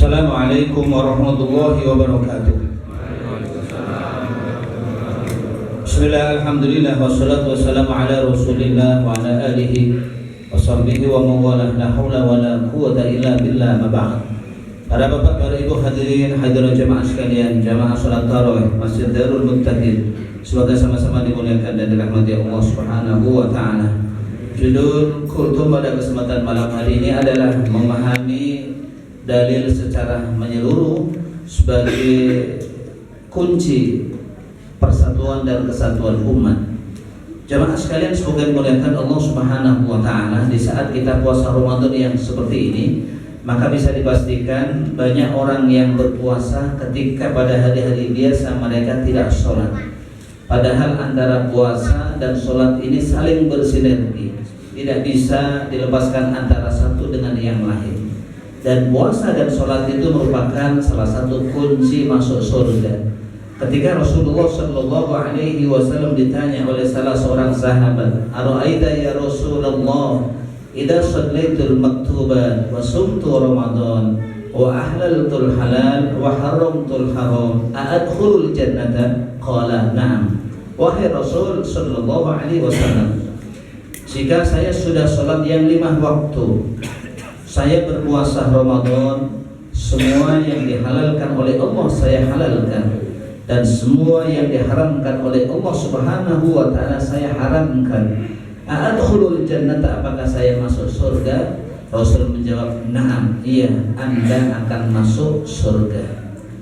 Assalamualaikum warahmatullahi wabarakatuh. Bismillah, alhamdulillah, wassalatu wassalamu ala rasulillah wa ala alihi wa sahbihi wa mawalah, la hawla wa la quwata illa billah, ma ba'd. Para bapak, para ibu hadirin hadirat jamaah sekalian, jamaah salat tarawih Masjid Darul Muttaqin, semoga sama-sama dimuliakan dan dirahmati Allah Subhanahu wa taala. Judul kultum pada kesempatan malam hari ini adalah memahami dalil secara menyeluruh sebagai kunci persatuan dan kesatuan umat. Jamaah sekalian, semoga dimuliakan Allah Subhanahu wa taala. Di saat kita puasa Ramadan yang seperti ini, maka bisa dipastikan banyak orang yang berpuasa ketika pada hari-hari biasa mereka tidak sholat. Padahal antara puasa dan sholat ini saling bersinergi, tidak bisa dilepaskan antara satu dengan yang lain. Dan puasa dan sholat itu merupakan salah satu kunci masuk surga. Ketika Rasulullah Shallallahu Alaihi Wasallam ditanya oleh salah seorang sahabat, "Ara'aita ya Rasulullah, idza shallaitul maktubat wa sumtu Ramadan wa ahlaltul halal wa haramtul haram, a'adkhulul jannata?" Qala na'am. Wahai Rasul Shallallahu Alaihi Wasallam, jika saya sudah sholat yang 5 waktu, saya berpuasa Ramadan, semua yang dihalalkan oleh Allah saya halalkan, dan semua yang diharamkan oleh Allah Subhanahu wa taala saya haramkan. A'adkhulul jannata, apakah saya masuk surga? Rasul menjawab, "Na'am, iya, Anda akan masuk surga."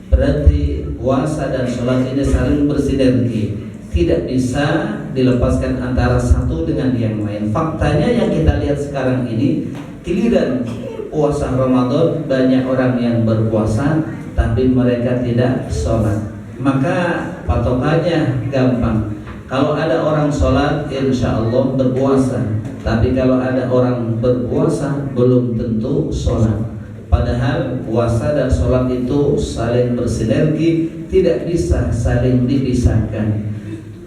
Berarti puasa dan sholat ini saling bersinergi, tidak bisa dilepaskan antara satu dengan yang lain. Faktanya yang kita lihat sekarang ini, giliran puasa Ramadan banyak orang yang berpuasa tapi mereka tidak sholat. Maka patokannya gampang. Kalau ada orang sholat, insya Allah berpuasa. Tapi kalau ada orang berpuasa, belum tentu sholat. Padahal puasa dan sholat itu saling bersinergi, tidak bisa saling dipisahkan.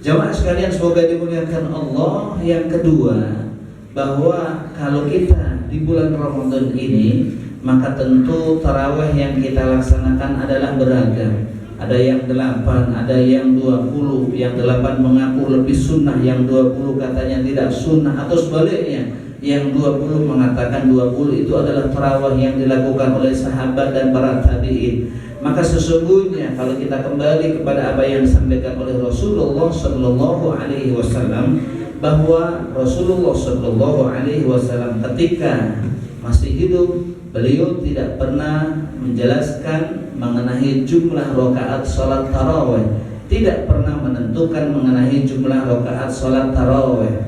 Jamaah sekalian, semoga dimuliakan Allah. Yang kedua, bahwa kalau kita di bulan Ramadan ini, maka tentu tarawih yang kita laksanakan adalah beragam. Ada yang 8, ada yang 20, yang 8 mengaku lebih sunnah, yang 20 katanya tidak sunnah, atau sebaliknya, yang 20 mengatakan 20 itu adalah tarawih yang dilakukan oleh sahabat dan para tabi'in. Maka sesungguhnya kalau kita kembali kepada apa yang disampaikan oleh Rasulullah Shallallahu Alaihi Wasallam, bahwa Rasulullah Shallallahu Alaihi Wasallam ketika masih hidup, beliau tidak pernah menjelaskan mengenai jumlah rakaat sholat tarawih, tidak pernah menentukan mengenai jumlah rakaat sholat tarawih.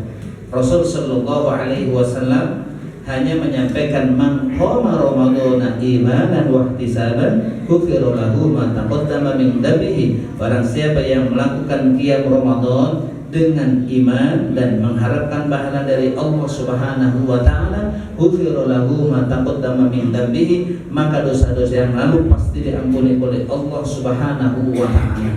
Rasul Shallallahu Alaihi Wasallam hanya menyampaikan, "Man qama Ramadhana imanan wa ihtisaban ghufira lahu ma taqaddama min dhanbihi." Barang siapa yang melakukan qiyam Ramadan dengan iman dan mengharapkan pahala dari Allah Subhanahu wa taala, ghufira lahu ma taqaddama min dhanbihi, maka dosa-dosa yang lalu pasti diampuni oleh Allah Subhanahu wa taala.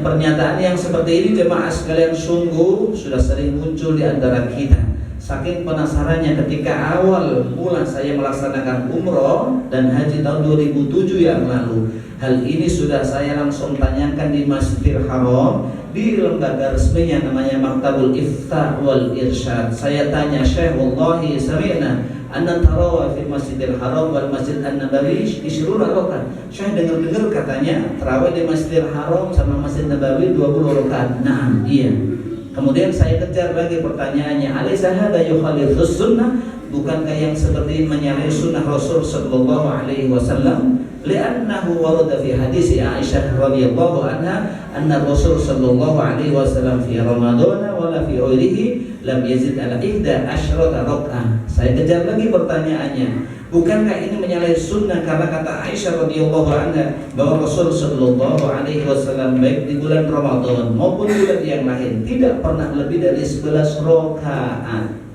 Pernyataan yang seperti ini, jemaah sekalian, sungguh sudah sering muncul di antara kita. Saking penasarannya ketika awal mula saya melaksanakan umroh dan haji tahun 2007 yang lalu, hal ini sudah saya langsung tanyakan di Masjidil Haram, di lembaga resmi yang namanya Maktabul Ifta wal Irsyad. Saya tanya, "Syekh, wallahi sami'na anna tarawih fi Masjidil Haram wal Masjid An-Nabawi isyruna rakaat." Syekh, dengar-dengar katanya tarawih di Masjidil Haram sama Masjid Nabawi 20 rakaat. Nah, iya. Kemudian saya kejar lagi pertanyaannya, "Alaysa hadza yukhalifus sunnah?" Bukankah yang seperti ini menyalahi sunnah Rasul Sallallahu Alaihi Wasallam? Li'annahu warada fi hadis Aisyah radhiyallahu anha anna Rasul Sallallahu Alaihi Wasallam fi Ramadan wala fi ghairihi lam yazid ala 11 rakaat. Saya kejar lagi pertanyaannya, bukankah ini menyalahi sunnah karena kata Aisyah radhiyallahu anha bahwa Rasul Sallallahu Alaihi Wasallam baik di bulan Ramadan maupun bulan yang lain tidak pernah lebih dari 11 rakaat.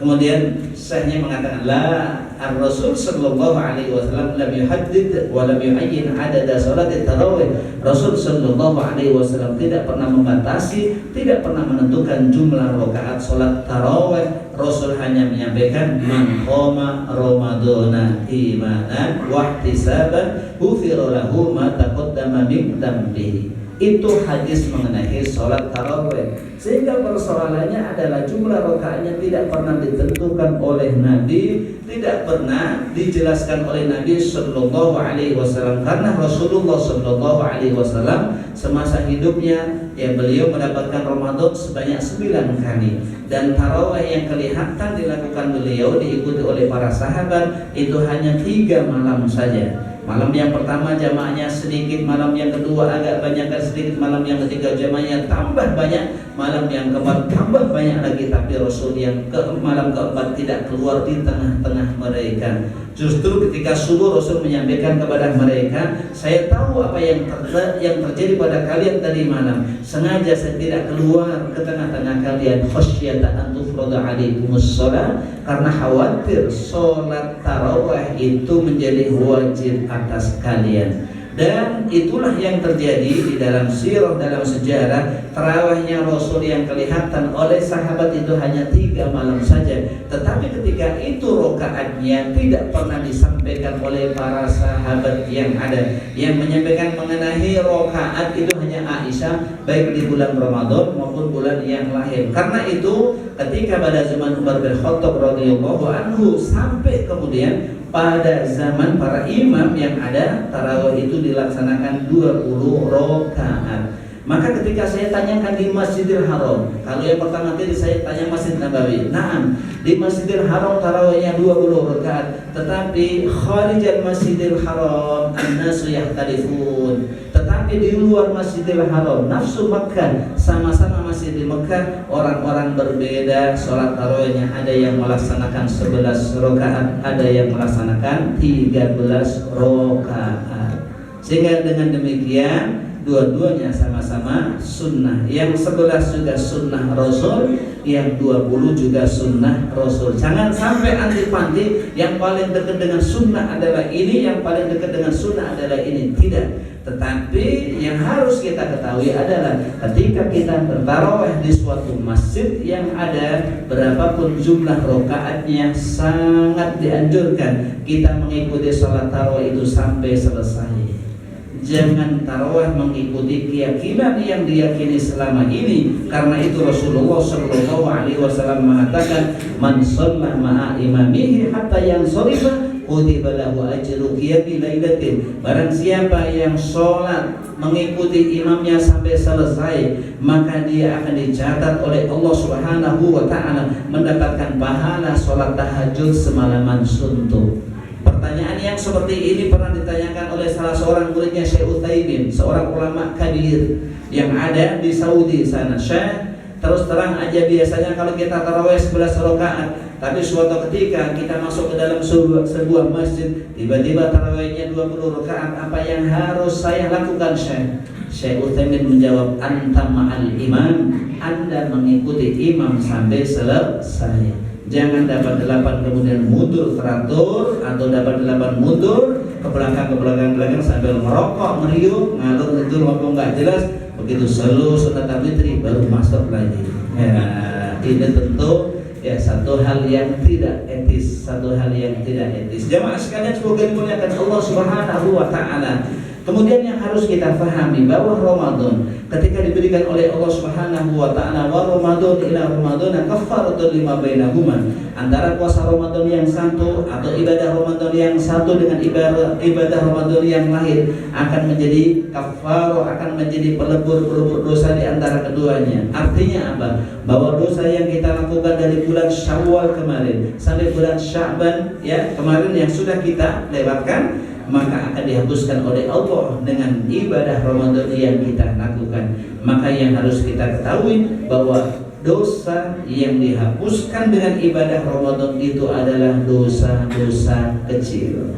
Kemudian sahnya mengatakan, "La, Ar-Rasul Sallallahu Alaihi Wasallam lam yuhaddid wa lam yu'ayyin adada salat tarawih." Rasul Sallallahu Alaihi Wasallam tidak pernah membatasi, tidak pernah menentukan jumlah rakaat salat tarawih, Rasul hanya menyampaikan man qama ramadhana imanan wa ihtisaban ghufira lahu ma taqaddama min dhanbihi. Itu hadis mengenai sholat tarawih. Sehingga persoalannya adalah jumlah rakaatnya tidak pernah ditentukan oleh Nabi, tidak pernah dijelaskan oleh Nabi Sallallahu Alaihi Wasallam, karena Rasulullah Sallallahu Alaihi Wasallam semasa hidupnya ya beliau mendapatkan Ramadan sebanyak 9 kali, dan tarawih yang kelihatan dilakukan beliau diikuti oleh para sahabat itu hanya 3 malam saja. Malam yang pertama jamaahnya sedikit, malam yang kedua agak banyakkan sedikit, malam yang ketiga jamaahnya tambah banyak, malam yang keempat tambah banyak lagi. Tapi Rasul yang malam keempat tidak keluar di tengah-tengah mereka. Justru ketika subuh Rasul menyampaikan kepada mereka, saya tahu apa yang terjadi pada kalian tadi malam. Sengaja saya tidak keluar ke tengah-tengah kalian, khasyata an tufrada alaikumus shalah, karena khawatir sholat tarawih itu menjadi wajib atas kalian. Dan itulah yang terjadi di dalam sirah, dalam sejarah. Tarawihnya Rasul yang kelihatan oleh sahabat itu hanya 3 malam saja. Tetapi ketika itu rokaatnya tidak pernah disampaikan oleh para sahabat yang ada. Yang menyampaikan mengenai rokaat itu hanya Aisyah, baik di bulan Ramadan maupun bulan yang lain. Karena itu ketika pada zaman Umar bin Khattab radhiyallahu anhu sampai kemudian pada zaman para imam yang ada, tarawih itu dilaksanakan 20 rakaat. Maka ketika saya tanyakan di Masjidil Haram, kalau yang pertama tadi saya tanya Masjid Nabawi, naam, di Masjidil Haram tarawihnya 20 rakaat, tetapi kharijal Masjidil Haram an-nasu yahtalifun. Tetapi di luar Masjidil Haram, nafsu Makkah, sama-sama masih di Makkah, orang-orang berbeda sholat tarawihnya. Ada yang melaksanakan 11 rakaat, ada yang melaksanakan 13 rakaat. Sehingga dengan demikian dua-duanya sama-sama sunnah. Yang 11 juga sunnah Rasul, yang 20 juga sunnah Rasul. Jangan sampai anti-panti, yang paling dekat dengan sunnah adalah ini, yang paling dekat dengan sunnah adalah ini. Tidak. Tetapi yang harus kita ketahui adalah ketika kita bertarawih di suatu masjid yang ada berapapun jumlah rakaatnya, sangat dianjurkan kita mengikuti sholat tarawih itu sampai selesai. Jangan tarawih mengikuti keyakinan yang diyakini selama ini. Karena itu Rasulullah Shallallahu Alaihi Wasallam mengatakan, man shalla ma'a imamihi hatta yansarifa kutiba lahu ajru qiyami lailatin. Barang siapa yang sholat mengikuti imamnya sampai selesai, maka dia akan dicatat oleh Allah Subhanahu wa Ta'ala mendapatkan pahala sholat tahajud semalaman suntuk. Pertanyaan yang seperti ini pernah ditanyakan oleh salah seorang muridnya Syekh Utsaimin, seorang ulama kabir yang ada di Saudi sana. Syekh, terus terang aja, biasanya kalau kita tarawih 11 rakaat, tapi suatu ketika kita masuk ke dalam sebuah masjid, tiba-tiba tarawihnya 20 rakaat, apa yang harus saya lakukan, Syekh? Syekh Utsaimin menjawab, anta ma'al imam, Anda mengikuti imam sampai selesai. Jangan dapat 8 kemudian mundur teratur, atau dapat 8 mundur ke belakang sambil merokok, meriuk, ngalur ngidul ngomong nggak jelas. Begitu selalu sunat witri baru masuk lagi. Ya, ini tentu ya satu hal yang tidak etis, Jamaah sekalian, semoga dimuliakan Allah Subhanahu wa Ta'ala. Kemudian yang harus kita fahami bahwa Ramadan ketika diberikan oleh Allah Subhanahu wa Ta'ala, wa Ramadan ila Ramadan kaffaratun lima bainahuma, antara puasa Ramadan yang satu atau ibadah Ramadan yang satu dengan ibadah Ramadan yang lain akan menjadi kafarah, akan menjadi pelebur dosa di antara keduanya. Artinya apa? Bahwa dosa yang kita lakukan dari bulan Syawal kemarin sampai bulan Sya'ban ya kemarin yang sudah kita lewatkan, maka akan dihapuskan oleh Allah dengan ibadah Ramadan yang kita lakukan. Maka yang harus kita ketahui bahwa dosa yang dihapuskan dengan ibadah Ramadan itu adalah dosa-dosa kecil.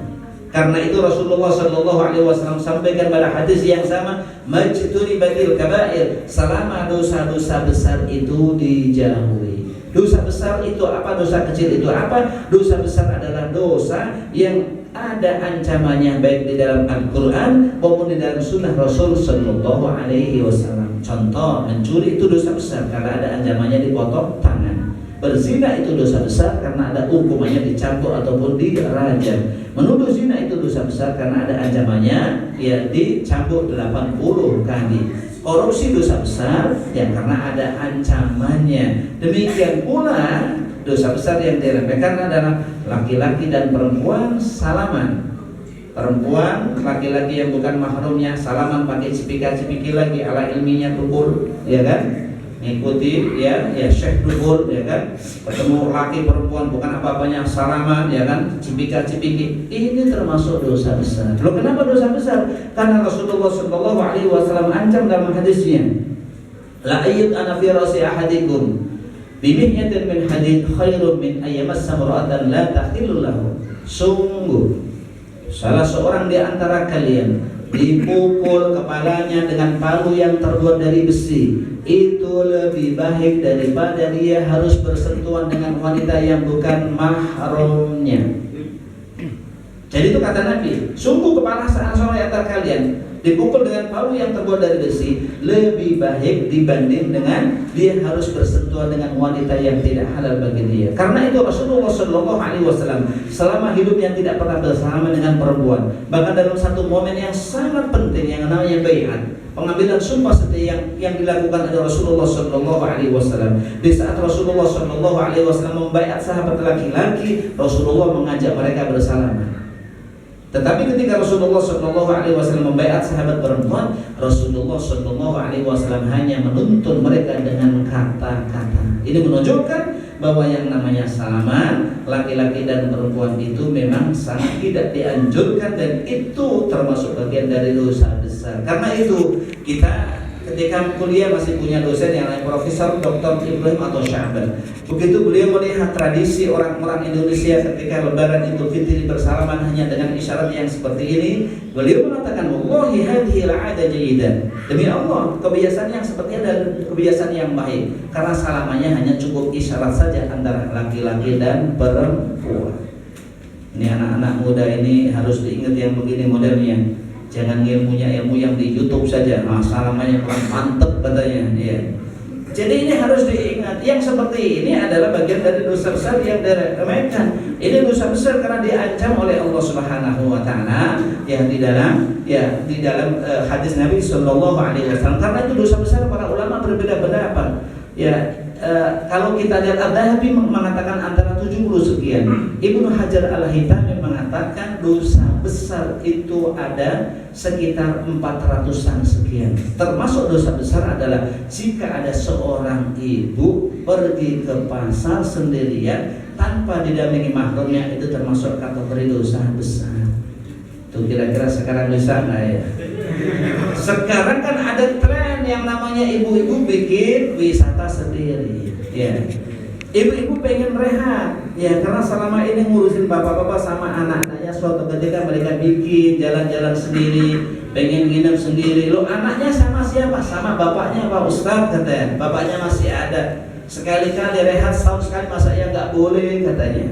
Karena itu Rasulullah Shallallahu Alaihi Wasallam sampaikan pada hadis yang sama, majtunibatil kabair, selama dosa-dosa besar itu dijauhi. Dosa besar itu apa? Dosa kecil itu apa? Dosa besar adalah dosa yang ada ancamannya baik di dalam Al-Quran maupun di dalam Sunnah Rasul Sallallahu Alaihi Wasallam. Contoh, mencuri itu dosa besar karena ada ancamannya dipotong tangan. Berzina itu dosa besar karena ada hukumannya dicambuk ataupun dirajam. Menuduh zina itu dosa besar karena ada ancamannya ya dicambuk 80 kali. Korupsi dosa besar ya karena ada ancamannya. Demikian pula dosa besar yang diremehkan adalah laki-laki dan perempuan salaman. Perempuan, laki-laki yang bukan mahramnya salaman pakai cipika-cipiki lagi ala ilminya dubur, ya kan? Ngikuti ya syekh dubur, ya kan? Ketemu laki perempuan bukan apa-apanya salaman, ya kan? Cipika-cipiki. Ini termasuk dosa besar. Loh, kenapa dosa besar? Karena Rasulullah sallallahu alaihi wasallam ancam dalam hadisnya, la ayyut ana fi rasi ahadikum bimihyatin min hadid khairun min ayyamassa mar'atan la tahillu lahu. Sungguh salah seorang di antara kalian dipukul kepalanya dengan palu yang terbuat dari besi itu lebih baik daripada dia harus bersentuhan dengan wanita yang bukan mahramnya. Jadi itu kata Nabi, sungguh kepala seorang di antara kalian dipukul dengan palu yang terbuat dari besi lebih baik dibanding dengan dia harus bersentuhan dengan wanita yang tidak halal bagi dia. Karena itu Rasulullah Shallallahu Alaihi Wasallam selama hidupnya tidak pernah bersama dengan perempuan. Bahkan dalam satu momen yang sangat penting yang namanya bai'at, pengambilan sumpah setia yang dilakukan oleh Rasulullah Shallallahu Alaihi Wasallam. Di saat Rasulullah Shallallahu Alaihi Wasallam membaiat sahabat laki-laki, Rasulullah mengajak mereka bersalaman. Tetapi ketika Rasulullah SAW membaiat sahabat perempuan, Rasulullah SAW hanya menuntun mereka dengan kata-kata. Ini menunjukkan bahwa yang namanya salaman laki-laki dan perempuan itu memang sangat tidak dianjurkan dan itu termasuk bagian dari dosa besar. Karena itu kita ketika kuliah masih punya dosen yang lain, Profesor Dr. Ibrahim atau Syahban. Begitu beliau melihat tradisi orang-orang Indonesia ketika Lebaran Idul Fitri bersalaman hanya dengan isyarat yang seperti ini, beliau mengatakan, "Wallahi hadhihi al-'ada jayyidah." Demi Allah, kebiasaan yang seperti ini adalah kebiasaan yang baik karena salamannya hanya cukup isyarat saja antara laki-laki dan perempuan. Ini anak-anak muda ini harus diingat yang begini modelnya. Jangan ilmu yang di YouTube saja. Salamannya kurang mantep katanya. Ya. Jadi ini harus diingat. Yang seperti ini adalah bagian dari dosa besar yang diremehkan. Ini dosa besar karena diancam oleh Allah Subhanahu Wa Taala yang di dalam hadis Nabi Sallallahu Alaihi Wasallam. Karena itu dosa besar, para ulama berbeda pendapat. Ya. Kalau kita lihat Adz-Dzahabi mengatakan antara 70 sekian. Ibnu Hajar Al-Haytami mengatakan dosa besar itu ada sekitar 400-an sekian. Termasuk dosa besar adalah jika ada seorang ibu pergi ke pasar sendirian tanpa didampingi mahramnya, itu termasuk kategori dosa besar. Itu kira-kira sekarang bisa nggak ya? Sekarang kan ada tren yang namanya ibu-ibu bikin wisata sendiri. Ya, ibu-ibu pengen rehat. Ya, karena selama ini ngurusin bapak-bapak sama anak-anaknya, suatu ketika mereka bikin jalan-jalan sendiri, pengen nginep sendiri. Lo anaknya sama siapa? Sama bapaknya, Pak Ustadz katanya. Bapaknya masih ada. Sekali-kali rehat setahun sekali, masa ya nggak boleh katanya.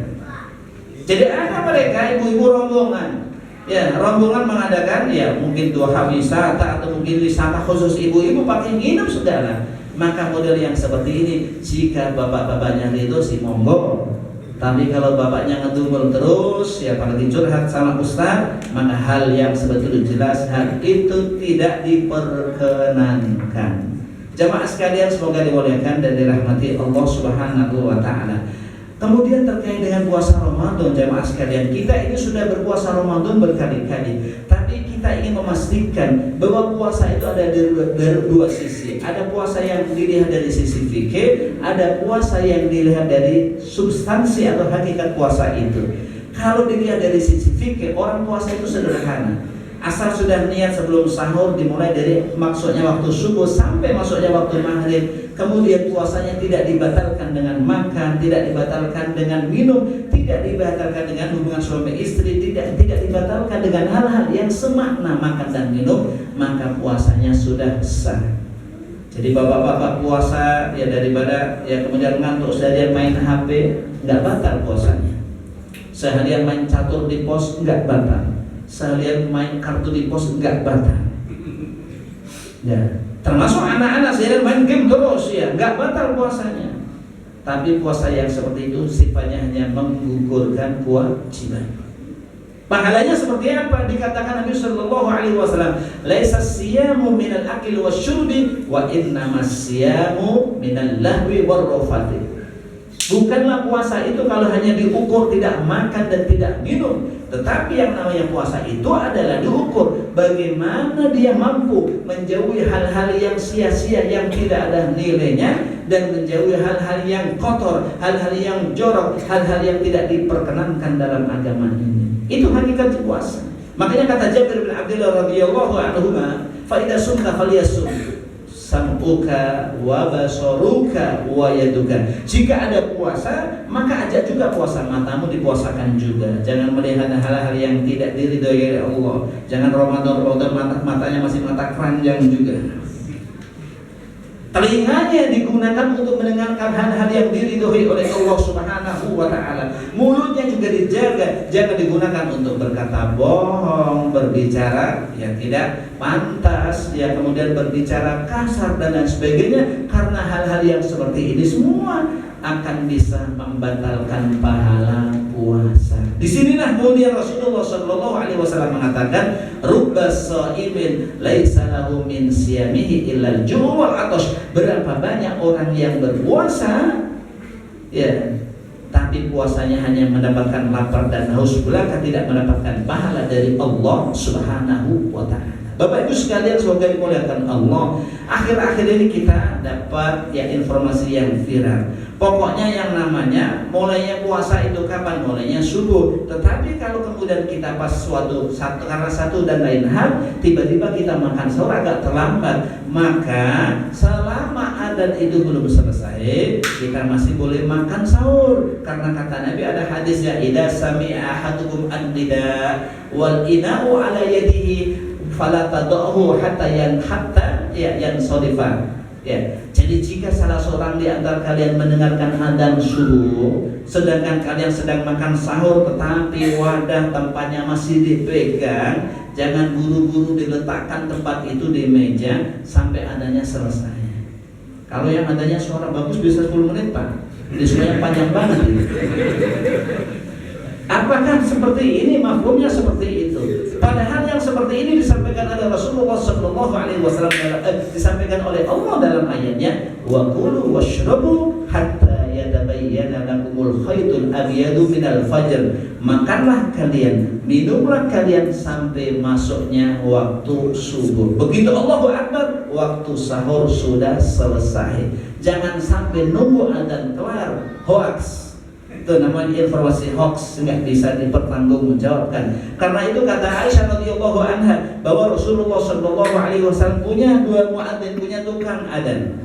Jadi ada mereka ibu-ibu rombongan. Ya, rombongan mengadakan ya mungkin 2 hari wisata atau mungkin wisata khusus ibu-ibu pakai nginep saudara. Maka model yang seperti ini jika bapak-bapaknya itu si monggo. Tapi kalau bapaknya ngedumel terus ya apalagi curhat sama ustaz, maka hal yang sebetulnya jelas hal itu tidak diperkenankan. Jamaah sekalian semoga dimuliakan dan dirahmati Allah Subhanahu wa taala. Kemudian terkait dengan puasa Ramadan, jamaah sekalian, kita ini sudah berpuasa Ramadan berkali-kali, tapi kita ingin memastikan bahwa puasa itu ada dari 2 sisi. Ada puasa yang dilihat dari sisi fikih, ada puasa yang dilihat dari substansi atau hakikat puasa itu. Kalau dilihat dari sisi fikih, orang puasa itu sederhana. Asal sudah niat sebelum sahur, dimulai dari maksudnya waktu subuh sampai masuknya waktu maghrib. Kemudian puasanya tidak dibatalkan dengan makan, tidak dibatalkan dengan minum, tidak dibatalkan dengan hubungan suami istri, tidak dibatalkan dengan hal-hal yang semakna makan dan minum, maka puasanya sudah sah. Jadi bapak-bapak puasa ya daripada ya kemudian ngantuk seharian main HP, nggak batal puasanya. Seharian main catur di pos nggak batal. Seharian main kartu di pos enggak batal. Ya, termasuk anak-anak seharian main game terus ya, enggak batal puasanya. Tapi puasa yang seperti itu sifatnya hanya menggugurkan kewajiban. Pahalanya seperti apa? Dikatakan Nabi sallallahu alaihi wasallam, "Laisa siyamu minal akli wasyurbi wa innamas siyamu minal lahwi warrafati." Bukanlah puasa itu kalau hanya diukur tidak makan dan tidak minum, tetapi yang namanya puasa itu adalah diukur bagaimana dia mampu menjauhi hal-hal yang sia-sia yang tidak ada nilainya, dan menjauhi hal-hal yang kotor, hal-hal yang jorok, hal-hal yang tidak diperkenankan dalam agama ini. Itu hakikat puasa. Makanya kata Jabir bin Abdullah radhiyallahu anhu, "Fa idza sumta falyasum sam'uka wa basaruka wa yaduka." Jika ada puasa, maka ajak juga puasa, matamu dipuasakan juga. Jangan melihat hal-hal yang tidak diridhoi oleh Allah. Jangan Ramadan matanya masih mata keranjang juga. Telinganya digunakan untuk mendengarkan hal-hal yang diridhoi oleh Allah Subhanahu wa ta'ala. Mulutnya juga dijaga, jangan digunakan untuk berkata bohong, berbicara yang tidak pantas, ya, kemudian berbicara kasar dan lain sebagainya. Karena hal-hal yang seperti ini semua akan bisa membatalkan pahala puasa. Disinilah kemudian Rasulullah sallallahu alaihi wasallam mengatakan, "Rubbas shaimin laisa lahu min siyamihi illa al-ju' wal 'atash." Berapa banyak orang yang berpuasa, ya, tapi puasanya hanya mendapatkan lapar dan haus belaka, tidak mendapatkan pahala dari Allah Subhanahu wa ta'ala. Bapak Ibu sekalian, semoga dimuliakan Allah. Akhir-akhir ini kita dapat ya informasi yang viral. Pokoknya yang namanya mulainya puasa itu kapan? Mulainya subuh. Tetapi kalau kemudian kita pas karena satu dan lain hal, tiba-tiba kita makan sahur agak terlambat, maka selama adzan itu belum selesai, kita masih boleh makan sahur. Karena kata Nabi, ada hadisnya, "Idza sami'a ahadukum an-nida wal ina'u 'ala yadihi fala tad'uhu hatta yansarifa." Ya, jadi jika salah seorang di antara kalian mendengarkan adzan subuh, sedangkan kalian sedang makan sahur, tetapi wadah tempatnya masih dipegang, jangan buru-buru diletakkan tempat itu di meja sampai adanya selesai. Kalau yang adanya suara bagus bisa 10 menit Pak, ini suaranya panjang banget ini. Apakah seperti ini? Mafhumnya seperti itu. Padahal yang seperti ini disampaikan oleh Rasulullah sallallahu alaihi wasallam, disampaikan oleh Allah dalam ayatnya, "Wa kulu washrabu hatta yatabayyana lakumul khaytul abyadu minal fajr." Makanlah kalian, minumlah kalian sampai masuknya waktu subuh. Begitu Allahu Akbar, waktu sahur sudah selesai. Jangan sampai nunggu adzan kelar, hoax. Itu namanya informasi hoax, nggak bisa dipertanggungjawabkan. Karena itu kata Aisyah radhiyallahu anha bahwa Rasulullah sallallahu alaihi wasallam punya dua muadzin, punya tukang adzan.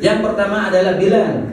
Yang pertama adalah Bilal,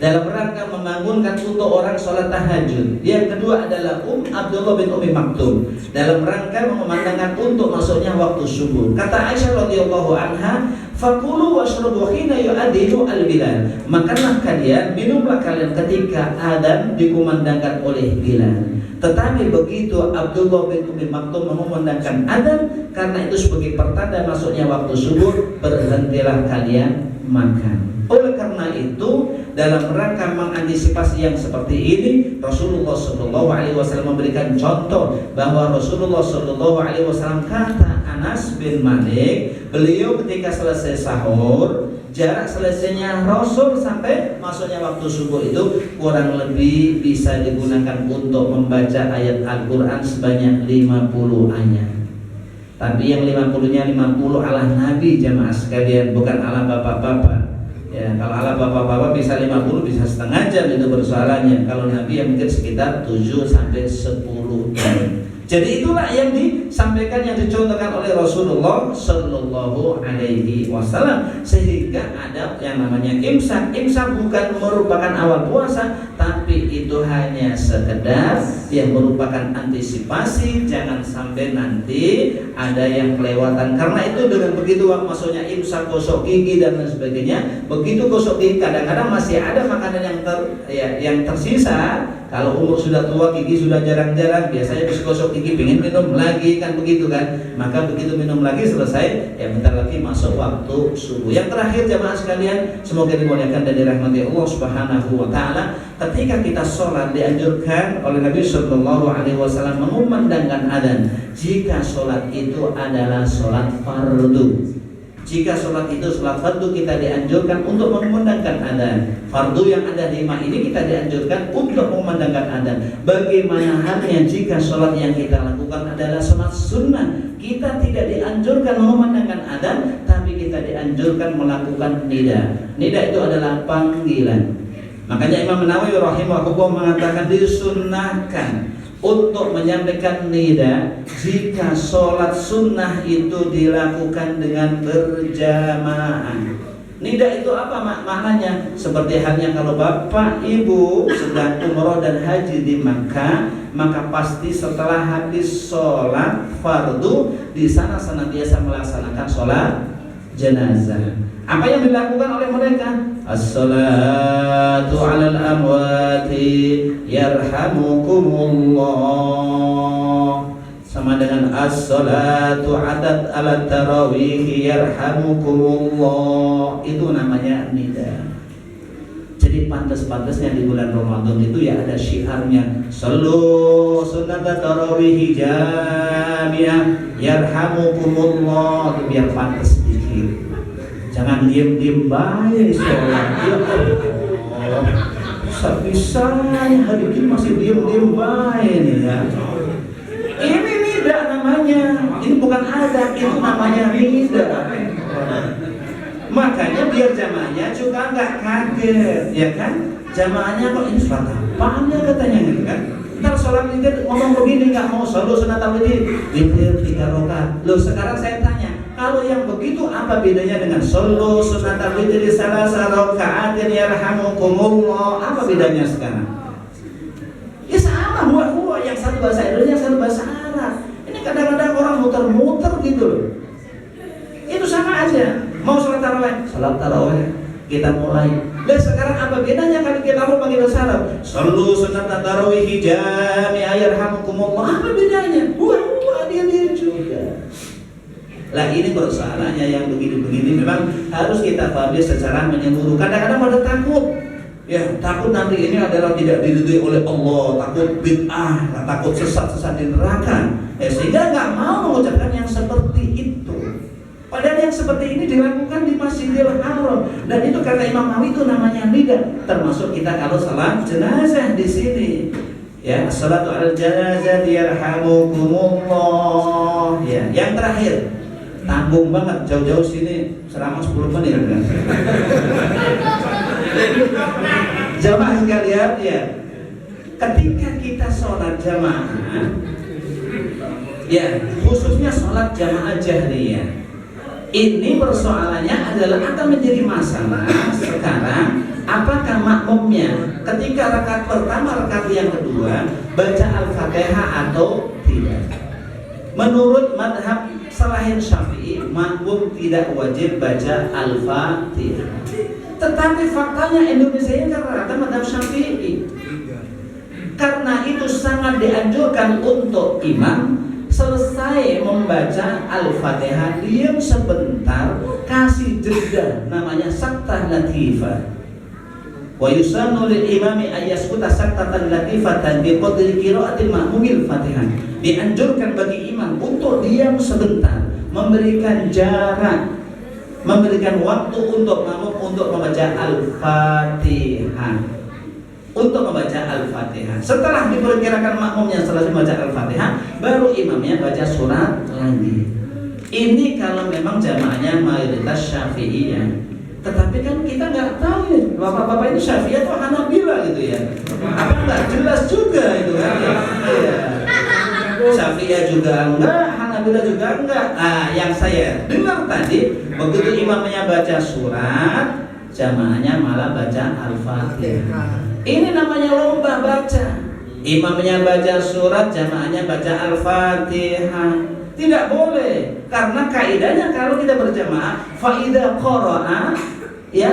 dalam rangka membangunkan untuk orang sholat tahajud. Yang kedua adalah Abdullah bin Umi Maktum, dalam rangka memandangkan untuk masuknya waktu subuh. Kata Aisyah radhiyallahu anha, "Fakulu washrabu hina yu'adzinu al-Bilal." Makanlah kalian, minumlah kalian ketika adzan dikumandangkan oleh Bilal. Tetapi begitu Abdullah bin Umi Maktum memandangkan adzan, karena itu sebagai pertanda masuknya waktu subuh, berhentilah kalian makan. Oleh karena itu, dalam rangka mengantisipasi yang seperti ini, Rasulullah sallallahu alaihi wasallam memberikan contoh bahwa Rasulullah sallallahu alaihi wasallam, kata Anas bin Malik, beliau ketika selesai sahur, jarak selesainya Rasul sampai masuknya waktu subuh itu kurang lebih bisa digunakan untuk membaca ayat Al-Quran sebanyak 50 ayat. Tapi yang 50-nya 50 ala Nabi, jamaah sekalian, bukan ala bapak-bapak. Ya, kalau ala bapak-bapak bisa 50, bisa setengah jam itu persoalannya. Kalau Nabi yang mungkin sekitar 7 sampai 10 jam. Jadi itulah yang disampaikan, yang dicontohkan oleh Rasulullah sallallahu alaihi wasallam, sehingga ada yang namanya imsak. Imsak bukan merupakan awal puasa, tapi itu hanya sekedar yang merupakan antisipasi, jangan sampai nanti ada yang kelewatan. Karena itu dengan begitu maksudnya imsak, gosok gigi dan lain sebagainya, begitu gosok gigi kadang-kadang masih ada makanan yang tersisa. Kalau umur sudah tua, gigi sudah jarang-jarang, biasanya habis gosok gigi pengen minum lagi, kan begitu kan. Maka begitu minum lagi selesai, ya bentar lagi masuk waktu subuh. Yang terakhir jamaah sekalian, semoga dimuliakan dan dirahmati Allah Subhanahu wa taala, ketika kita sholat dianjurkan oleh Nabi Sallallahu Alaihi Wasallam mengumandangkan adzan jika sholat itu adalah sholat fardu. Jika sholat itu sholat fardu, kita dianjurkan untuk mengumandangkan adzan. Fardu yang ada 5 ini kita dianjurkan untuk mengumandangkan adzan. Bagaimana halnya jika sholat yang kita lakukan adalah sholat sunnah? Kita tidak dianjurkan mengumandangkan adzan, tapi kita dianjurkan melakukan nida. Nida itu adalah panggilan. Makanya Imam Nawawi rahimahullah mengatakan disunnahkan untuk menyampaikan nida jika sholat sunnah itu dilakukan dengan berjamaah. Nida itu apa maknanya? Seperti halnya kalau bapak ibu sedang umroh dan haji di Makkah, maka pasti setelah habis sholat fardu di sana senantiasa melaksanakan sholat jenazah. Apa yang dilakukan oleh mereka? As-salatu 'alal amwati yarhamukumullah, sama dengan as-salatu 'ala tarawih yarhamukumullah. Itu namanya nida. Jadi pantas-pantasnya di bulan Ramadan itu ya ada syiarnya, sallu sunnat tarawih jami'ah yarhamukumullah, itu biar pantas dikir. Jangan diem-diem baik sholat. Ya Allah, bisa-bisanya hari ini masih diem-diem baik nih ya. Ini nida namanya. Ini bukan adab, itu namanya nida. Makanya biar jamaahnya juga nggak kaget, ya kan? Jamaahnya kok ini sholat apaan ya katanya gitu kan? Ntar sholat witir ngomong begini, nggak mau selalu sunat witir 3 rakaat. Loh sekarang saya tanya, kalau yang begitu apa bedanya dengan solo sunat witir salasa rakaatin yarhamukumullah? Apa bedanya sekarang? Ya sama, huwa yang satu bahasa Indonesia, yang satu bahasa Arab. Ini kadang-kadang orang muter-muter gitu loh. Itu sama aja. Mau sholat tarawih kita mulai. Dan sekarang apa bedanya kalau kita mau panggil salam? Sallu sunat tarawih jami'ah yarhamukumullah. Apa bedanya? Wah, dia juga. Lah ini persoalannya yang begini-begini memang harus kita pahami secara menyeluruh. Kadang-kadang pada takut. Ya, takut nanti ini adalah tidak diridhoi oleh Allah, takut bid'ah, takut sesat-sesat di neraka. Sehingga nggak mau mengucapkan yang seperti itu. Padahal yang seperti ini dilakukan di Masjidil Haram, dan itu kata Imam Nawawi itu namanya nida. Termasuk kita kalau salat jenazah di sini, ya, salatu al janazah yarhamukumullah. Ya, yang terakhir, tanggung banget jauh-jauh sini selama 10 menit kan. Jamaah sekalian, ya, ketika kita sholat jamaah, ya, khususnya sholat jamaah jahriyah, ini persoalannya adalah akan menjadi masalah sekarang. Apakah makmumnya ketika rakaat pertama, rakaat yang kedua baca Al-Fatihah atau tidak? Menurut madhab selain Syafi'i, makmum tidak wajib baca Al-Fatihah. Tetapi faktanya Indonesia ini rata-rata madhab Syafi'i. Karena itu sangat dianjurkan untuk imam selesai membaca Al-Fatihah diam sebentar, kasih jeda, namanya saktah latifah. Wa yusannu lil imami ayyaskuta saktatan latifatan bi qadri qiraatil ma'mumil Fatihah. Dianjurkan bagi imam untuk diam sebentar, memberikan jarak, memberikan waktu untuk makmum untuk membaca Al-Fatihah. Untuk membaca Al-Fatihah. Setelah diperkirakan makmumnya selesai membaca Al-Fatihah, baru imamnya baca surat lagi. Ini kalau memang jamaahnya mayoritas Syafi'iyah. Tetapi kan kita nggak tahu ya, bapak-bapak itu Syafi'iyah atau Hanabila gitu ya. Apa nggak jelas juga itu kan? Ya. Syafi'iyah juga enggak, Hanabila juga enggak. Nah, yang saya dengar tadi, begitu imamnya baca surat, jamaahnya malah baca Al-Fatihah. Ini namanya lomba baca. Imamnya baca surat, jamaahnya baca Al-Fatihah. Tidak boleh, karena kaidahnya kalau kita berjamaah, faida qara'a, ya,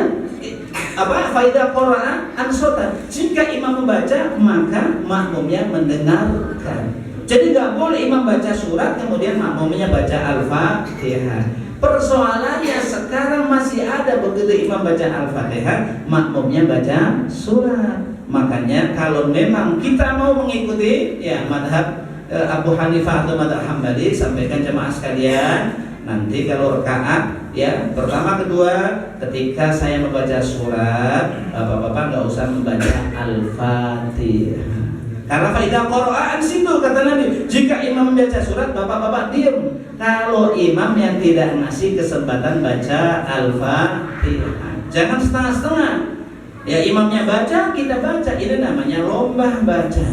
faida qara'a ansota. Jika imam membaca, maka makmumnya mendengarkan. Jadi nggak boleh imam baca surat kemudian makmumnya baca Al-Fatihah. Persoalannya sekarang masih ada begitu imam baca Al-Fatihah, makmumnya baca surat. Makanya kalau memang kita mau mengikuti ya madhab Abu Hanifah atau madhab Hambali, sampaikan jemaah sekalian, nanti kalau rakaat ya pertama kedua ketika saya membaca surat, bapak-bapak nggak usah membaca Al-Fatihah. Karena faidah Qur'an situ kata Nabi, jika imam membaca surat bapak-bapak diam. Kalau imam yang tidak ngasih kesempatan baca Al-Fatihah, jangan setengah-setengah. Ya imamnya baca, kita baca, ini namanya lomba baca.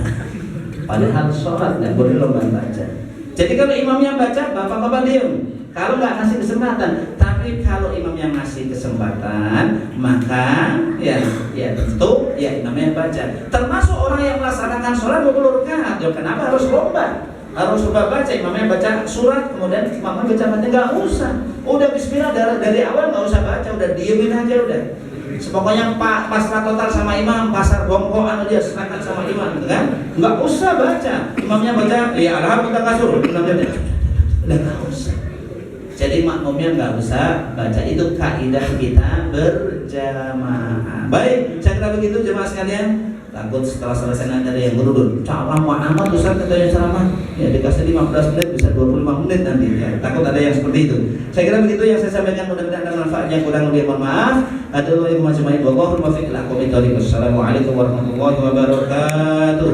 Padahal sholat nggak boleh lomba baca. Jadi kalau imamnya baca, bapak-bapak diam. Kalau nggak ngasih kesempatan, tapi kalau imam yang ngasih kesempatan, maka ya tentu ya imamnya baca. Termasuk orang yang melaksanakan sholat 20 rakaat. Ya kenapa harus lomba? Harus lomba baca, imamnya baca surat, kemudian imamnya baca Fatihah, nggak usah. Udah Bismillah dari awal nggak usah baca, udah diemin aja udah. Pokoknya pasrah total sama imam, pasar bongkoan aja serahkan sama imam, gitu kan? Nggak usah baca, imamnya baca, ya alhamdulillah kasur, udah nggak usah. Jadi makmumnya nggak usah baca, itu kaidah kita berjamaah. Baik, saya kira begitu jemaah sekalian. Takut setelah selesai nanti ada yang berudut, lama amat Ustaz katanya ceramah, ya dikasih 15 menit bisa 25 menit nanti ya. Takut ada yang seperti itu. Saya kira begitu yang saya sampaikan, mudah-mudahan ada manfaatnya, kurang lebih mohon maaf. Assalamualaikum warahmatullahi wabarakatuh.